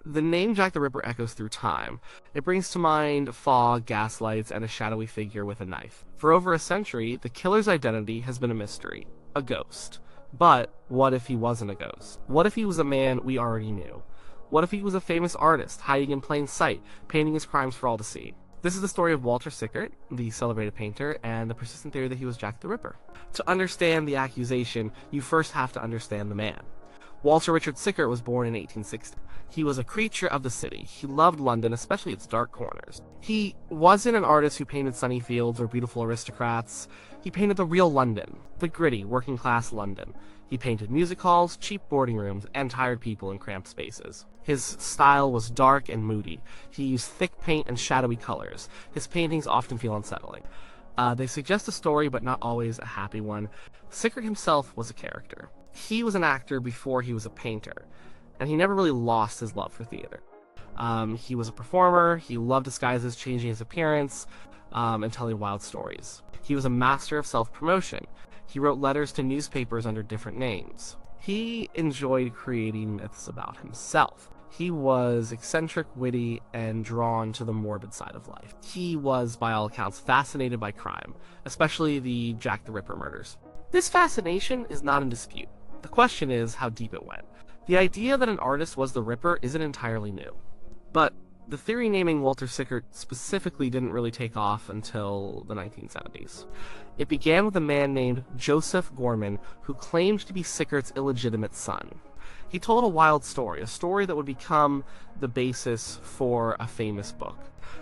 The name Jack the Ripper echoes through time. It brings to mind fog, gaslights, and a shadowy figure with a knife. For over a century, the killer's identity has been a mystery, a ghost. But what if he wasn't a ghost? What if he was a man we already knew? What if he was a famous artist, hiding in plain sight, painting his crimes for all to see? This is the story of Walter Sickert, the celebrated painter, and the persistent theory that he was Jack the Ripper. To understand the accusation, you first have to understand the man. Walter Richard Sickert was born in 1860. He was a creature of the city. He loved London, especially its dark corners. He wasn't an artist who painted sunny fields or beautiful aristocrats. He painted the real London, the gritty, working-class London. He painted music halls, cheap boarding rooms, and tired people in cramped spaces. His style was dark and moody. He used thick paint and shadowy colors. His paintings often feel unsettling. They suggest a story, but not always a happy one. Sickert himself was a character. He was an actor before he was a painter, and he never really lost his love for theater. He was a performer. He loved disguises, changing his appearance, and telling wild stories. He was a master of self-promotion. He wrote letters to newspapers under different names. He enjoyed creating myths about himself. He was eccentric, witty, and drawn to the morbid side of life. He was, by all accounts, fascinated by crime, especially the Jack the Ripper murders. This fascination is not in dispute. The question is how deep it went. The idea that an artist was the Ripper isn't entirely new. But the theory naming Walter Sickert specifically didn't really take off until the 1970s. It began with a man named Joseph Gorman, who claimed to be Sickert's illegitimate son. He told a wild story, a story that would become the basis for a famous book.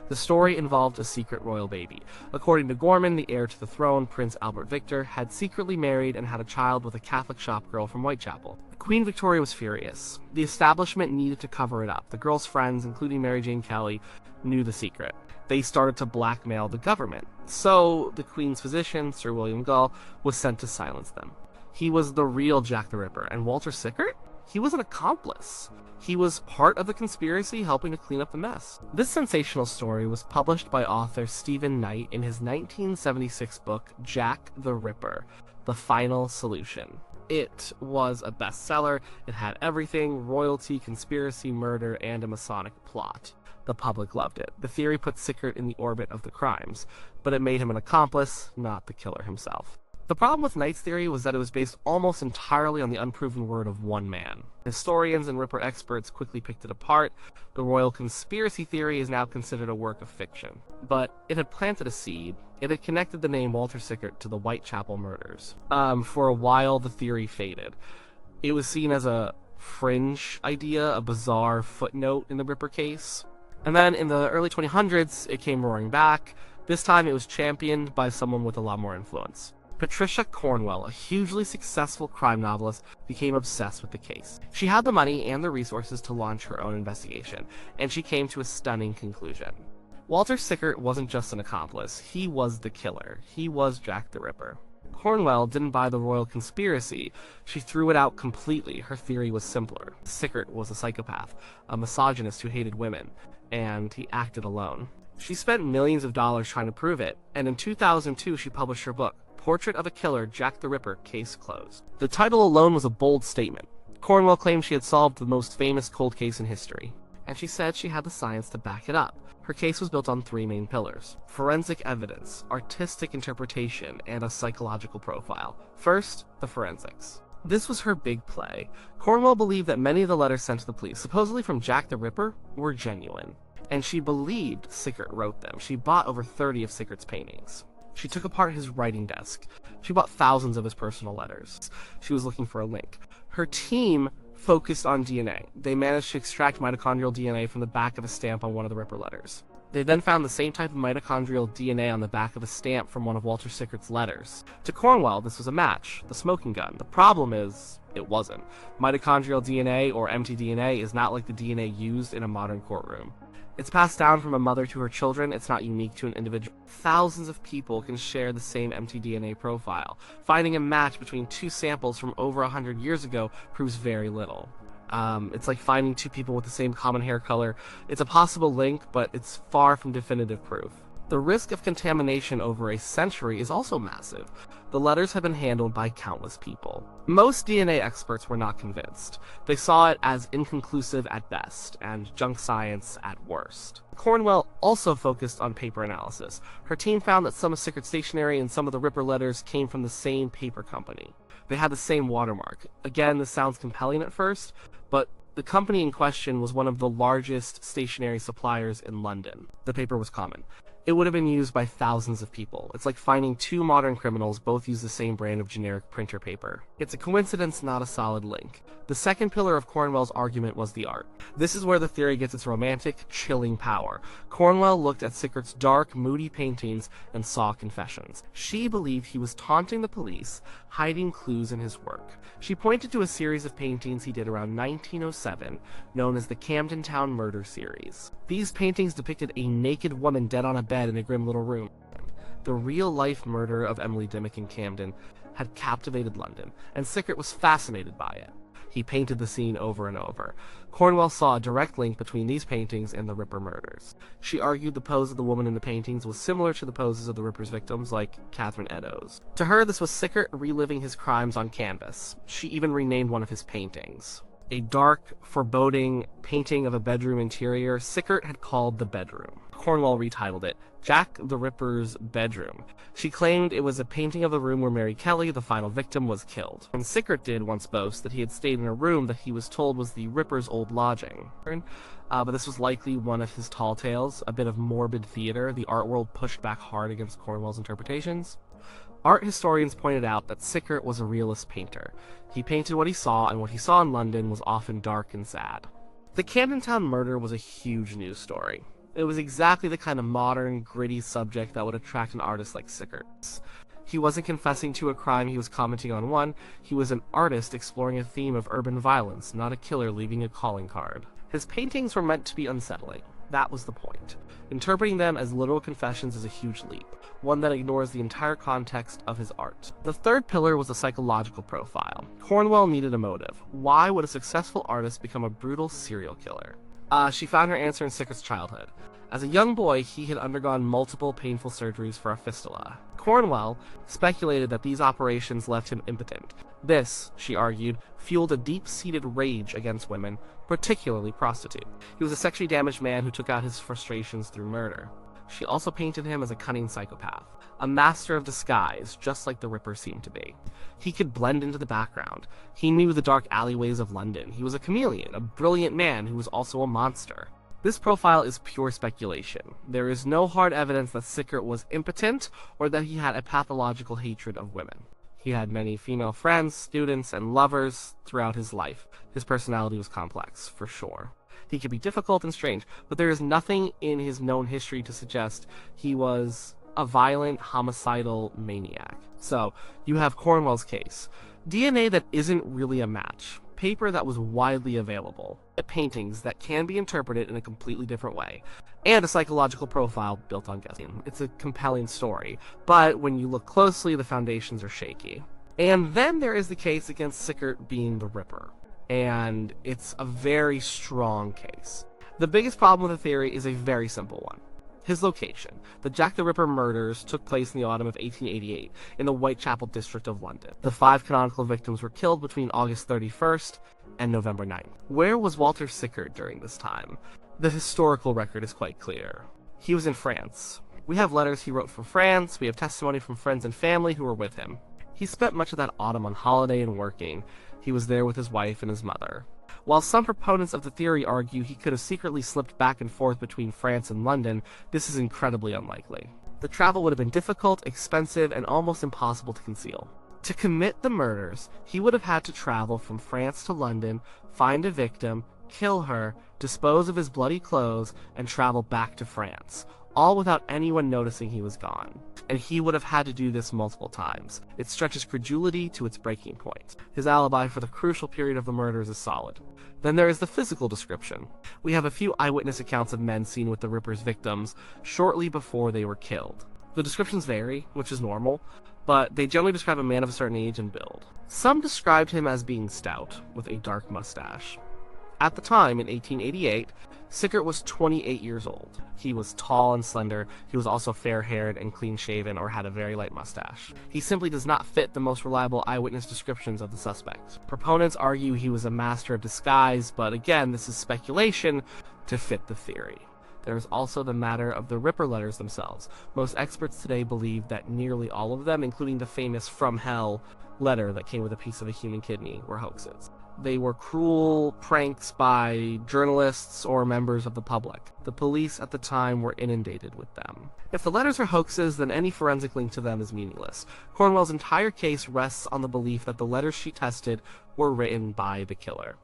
The story involved a secret royal baby. According to Gorman, the heir to the throne, Prince Albert Victor, had secretly married and had a child with a Catholic shop girl from Whitechapel. Queen Victoria was furious. The establishment needed to cover it up. The girl's friends, including Mary Jane Kelly, knew the secret. They started to blackmail the government. So the Queen's physician, Sir William Gull, was sent to silence them. He was the real Jack the Ripper, and Walter Sickert? He was an accomplice. He was part of the conspiracy helping to clean up the mess. This sensational story was published by author Stephen Knight in his 1976 book, Jack the Ripper: The Final Solution. It was a bestseller. It had everything: royalty, conspiracy, murder, and a Masonic plot. The public loved it. The theory put Sickert in the orbit of the crimes, but it made him an accomplice, not the killer himself. The problem with Knight's theory was that it was based almost entirely on the unproven word of one man. Historians and Ripper experts quickly picked it apart. The royal conspiracy theory is now considered a work of fiction. But it had planted a seed. It had connected the name Walter Sickert to the Whitechapel murders. For a while, the theory faded. It was seen as a fringe idea, a bizarre footnote in the Ripper case. And then in the early 2000s, it came roaring back. This time it was championed by someone with a lot more influence. Patricia Cornwell, a hugely successful crime novelist, became obsessed with the case. She had the money and the resources to launch her own investigation, and she came to a stunning conclusion. Walter Sickert wasn't just an accomplice, he was the killer. He was Jack the Ripper. Cornwell didn't buy the royal conspiracy. She threw it out completely. Her theory was simpler. Sickert was a psychopath, a misogynist who hated women, and he acted alone. She spent millions of dollars trying to prove it, and in 2002 she published her book, Portrait of a Killer, Jack the Ripper, Case Closed. The title alone was a bold statement. Cornwell claimed she had solved the most famous cold case in history, and she said she had the science to back it up. Her case was built on three main pillars: forensic evidence, artistic interpretation, and a psychological profile. First, the forensics. This was her big play. Cornwell believed that many of the letters sent to the police, supposedly from Jack the Ripper, were genuine, and she believed Sickert wrote them. She bought over 30 of Sickert's paintings. She took apart his writing desk. She bought thousands of his personal letters. She was looking for a link. Her team focused on DNA. They managed to extract mitochondrial DNA from the back of a stamp on one of the Ripper letters. They then found the same type of mitochondrial DNA on the back of a stamp from one of Walter Sickert's letters. To Cornwell, this was a match, the smoking gun. The problem is, it wasn't. Mitochondrial DNA, or mtDNA, is not like the DNA used in a modern courtroom. It's passed down from a mother to her children. It's not unique to an individual. Thousands of people can share the same mtDNA profile. Finding a match between two samples from over 100 years ago proves very little. It's like finding two people with the same common hair color. It's a possible link, but it's far from definitive proof. The risk of contamination over a century is also massive. The letters had been handled by countless people. Most DNA experts were not convinced. They saw it as inconclusive at best, and junk science at worst. Cornwell also focused on paper analysis. Her team found that some of Sickert's stationery and some of the Ripper letters came from the same paper company. They had the same watermark. Again, this sounds compelling at first, but the company in question was one of the largest stationery suppliers in London. The paper was common. It would have been used by thousands of people. It's like finding two modern criminals both use the same brand of generic printer paper. It's a coincidence, not a solid link. The second pillar of Cornwell's argument was the art. This is where the theory gets its romantic, chilling power. Cornwell looked at Sickert's dark, moody paintings and saw confessions. She believed he was taunting the police, hiding clues in his work. She pointed to a series of paintings he did around 1907, known as the Camden Town Murder Series. These paintings depicted a naked woman dead on a bed in a grim little room. The real-life murder of Emily Dimmock in Camden had captivated London, and Sickert was fascinated by it. He painted the scene over and over. Cornwell saw a direct link between these paintings and the Ripper murders. She argued the pose of the woman in the paintings was similar to the poses of the Ripper's victims, like Catherine Eddowes. To her, this was Sickert reliving his crimes on canvas. She even renamed one of his paintings. A dark, foreboding painting of a bedroom interior Sickert had called The Bedroom. Cornwell retitled it Jack the Ripper's Bedroom. She claimed it was a painting of the room where Mary Kelly, the final victim, was killed. And Sickert did once boast that he had stayed in a room that he was told was the Ripper's old lodging. But this was likely one of his tall tales, a bit of morbid theater. The art world pushed back hard against Cornwell's interpretations. Art historians pointed out that Sickert was a realist painter. He painted what he saw, and what he saw in London was often dark and sad. The Camden Town murder was a huge news story. It was exactly the kind of modern, gritty subject that would attract an artist like Sickert. He wasn't confessing to a crime, he was commenting on one. He was an artist exploring a theme of urban violence, not a killer leaving a calling card. His paintings were meant to be unsettling. That was the point. Interpreting them as literal confessions is a huge leap, one that ignores the entire context of his art. The third pillar was a psychological profile. Cornwell needed a motive. Why would a successful artist become a brutal serial killer? She found her answer in Sickert's childhood. As a young boy, he had undergone multiple painful surgeries for a fistula. Cornwell speculated that these operations left him impotent. This, she argued, fueled a deep-seated rage against women, particularly prostitutes. He was a sexually damaged man who took out his frustrations through murder. She also painted him as a cunning psychopath, a master of disguise, just like the Ripper seemed to be. He could blend into the background. He knew the dark alleyways of London. He was a chameleon, a brilliant man who was also a monster. This profile is pure speculation. There is no hard evidence that Sickert was impotent or that he had a pathological hatred of women. He had many female friends, students, and lovers throughout his life. His personality was complex, for sure. He could be difficult and strange, but there is nothing in his known history to suggest he was a violent, homicidal maniac. So, you have Cornwell's case. DNA that isn't really a match. Paper that was widely available. Paintings that can be interpreted in a completely different way. And a psychological profile built on guessing. It's a compelling story, but when you look closely, the foundations are shaky. And then there is the case against Sickert being the Ripper. And it's a very strong case. The biggest problem with the theory is a very simple one. His location. The Jack the Ripper murders took place in the autumn of 1888 in the Whitechapel district of London. The 5 canonical victims were killed between August 31st and November 9th. Where was Walter Sickert during this time? The historical record is quite clear. He was in France. We have letters he wrote from France, we have testimony from friends and family who were with him. He spent much of that autumn on holiday and working. He was there with his wife and his mother. While some proponents of the theory argue he could have secretly slipped back and forth between France and London, this is incredibly unlikely. The travel would have been difficult, expensive, and almost impossible to conceal. To commit the murders, he would have had to travel from France to London, find a victim, kill her, dispose of his bloody clothes, and travel back to France, all without anyone noticing he was gone. And he would have had to do this multiple times. It stretches credulity to its breaking point. His alibi for the crucial period of the murders is solid. Then there is the physical description. We have a few eyewitness accounts of men seen with the Ripper's victims shortly before they were killed. The descriptions vary, which is normal, but they generally describe a man of a certain age and build. Some described him as being stout, with a dark mustache. At the time, in 1888, Sickert was 28 years old. He was tall and slender. He was also fair-haired and clean-shaven, or had a very light mustache. He simply does not fit the most reliable eyewitness descriptions of the suspect. Proponents argue he was a master of disguise, but again, this is speculation to fit the theory. There is also the matter of the Ripper letters themselves. Most experts today believe that nearly all of them, including the famous "From Hell" letter that came with a piece of a human kidney, were hoaxes. They were cruel pranks by journalists or members of the public. The police at the time were inundated with them. If the letters are hoaxes, then any forensic link to them is meaningless. Cornwell's entire case rests on the belief that the letters she tested were written by the killer.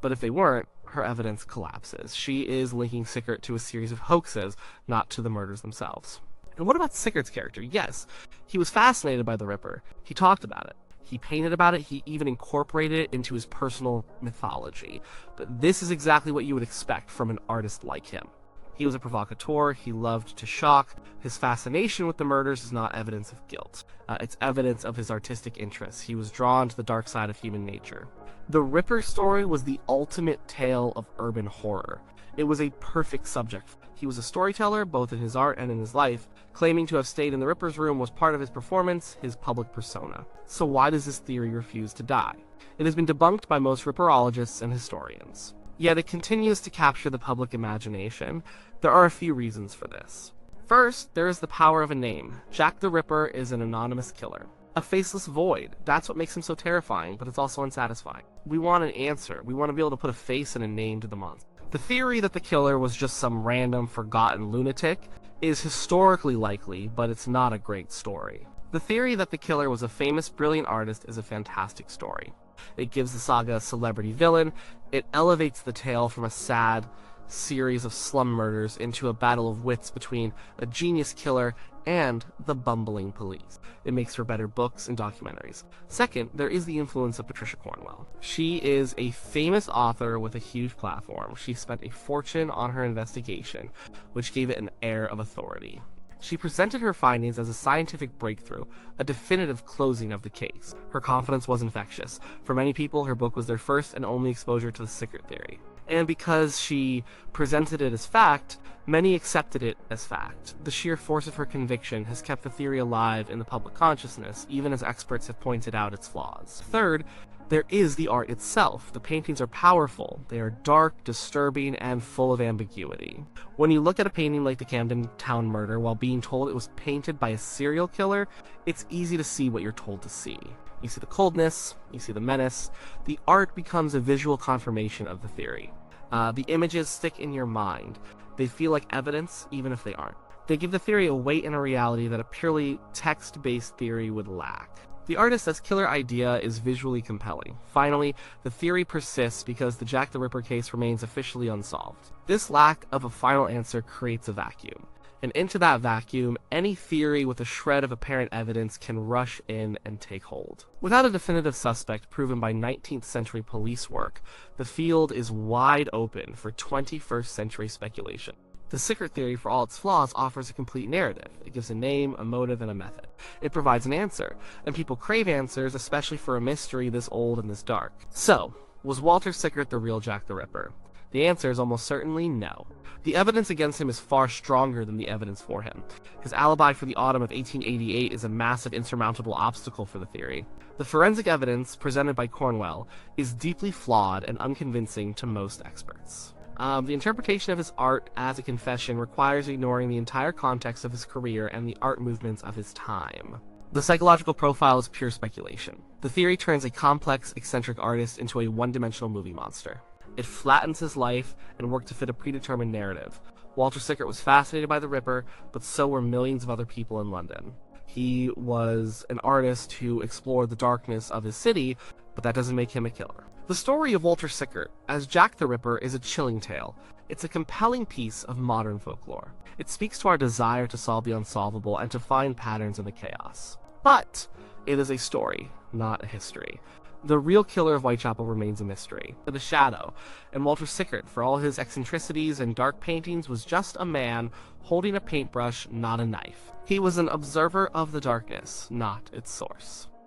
But if they weren't, her evidence collapses. She is linking Sickert to a series of hoaxes, not to the murders themselves. And what about Sickert's character? Yes, he was fascinated by the Ripper. He talked about it. He painted about it. He even incorporated it into his personal mythology. But this is exactly what you would expect from an artist like him. He was a provocateur. He loved to shock. His fascination with the murders is not evidence of guilt. It's evidence of his artistic interests. He was drawn to the dark side of human nature. The Ripper story was the ultimate tale of urban horror. It was a perfect subject. He was a storyteller, both in his art and in his life. Claiming to have stayed in the Ripper's room was part of his performance, his public persona. So why does this theory refuse to die? It has been debunked by most Ripperologists and historians. Yet it continues to capture the public imagination. There are a few reasons for this. First, there is the power of a name. Jack the Ripper is an anonymous killer. A faceless void. That's what makes him so terrifying, but it's also unsatisfying. We want an answer. We want to be able to put a face and a name to the monster. The theory that the killer was just some random, forgotten lunatic is historically likely, but it's not a great story. The theory that the killer was a famous, brilliant artist is a fantastic story. It gives the saga a celebrity villain. It elevates the tale from a sad series of slum murders into a battle of wits between a genius killer and the bumbling police. It makes for better books and documentaries. Second, there is the influence of Patricia Cornwell. She is a famous author with a huge platform. She spent a fortune on her investigation, which gave it an air of authority. She presented her findings as a scientific breakthrough, a definitive closing of the case. Her confidence was infectious. For many people, her book was their first and only exposure to the Sickert theory. And because she presented it as fact, many accepted it as fact. The sheer force of her conviction has kept the theory alive in the public consciousness, even as experts have pointed out its flaws. Third, there is the art itself. The paintings are powerful. They are dark, disturbing, and full of ambiguity. When you look at a painting like the Camden Town murder while being told it was painted by a serial killer, it's easy to see what you're told to see. You see the coldness, you see the menace. The art becomes a visual confirmation of the theory. The images stick in your mind. They feel like evidence, even if they aren't. They give the theory a weight and a reality that a purely text-based theory would lack. The artist as killer idea is visually compelling. Finally, the theory persists because the Jack the Ripper case remains officially unsolved. This lack of a final answer creates a vacuum. And into that vacuum, any theory with a shred of apparent evidence can rush in and take hold. Without a definitive suspect proven by 19th century police work, the field is wide open for 21st century speculation. The Sickert theory, for all its flaws, offers a complete narrative. It gives a name, a motive, and a method. It provides an answer, and people crave answers, especially for a mystery this old and this dark. So, was Walter Sickert the real Jack the Ripper? The answer is almost certainly no. The evidence against him is far stronger than the evidence for him. His alibi for the autumn of 1888 is a massive insurmountable obstacle for the theory. The forensic evidence presented by Cornwell is deeply flawed and unconvincing to most experts. The interpretation of his art as a confession requires ignoring the entire context of his career and the art movements of his time. The psychological profile is pure speculation. The theory turns a complex, eccentric artist into a one-dimensional movie monster. It flattens his life and worked to fit a predetermined narrative. Walter Sickert was fascinated by the Ripper, but so were millions of other people in London. He was an artist who explored the darkness of his city, but that doesn't make him a killer. The story of Walter Sickert as Jack the Ripper is a chilling tale. It's a compelling piece of modern folklore. It speaks to our desire to solve the unsolvable and to find patterns in the chaos. But it is a story, not a history. The real killer of Whitechapel remains a mystery, the shadow, and Walter Sickert, for all his eccentricities and dark paintings, was just a man holding a paintbrush, not a knife. He was an observer of the darkness, not its source.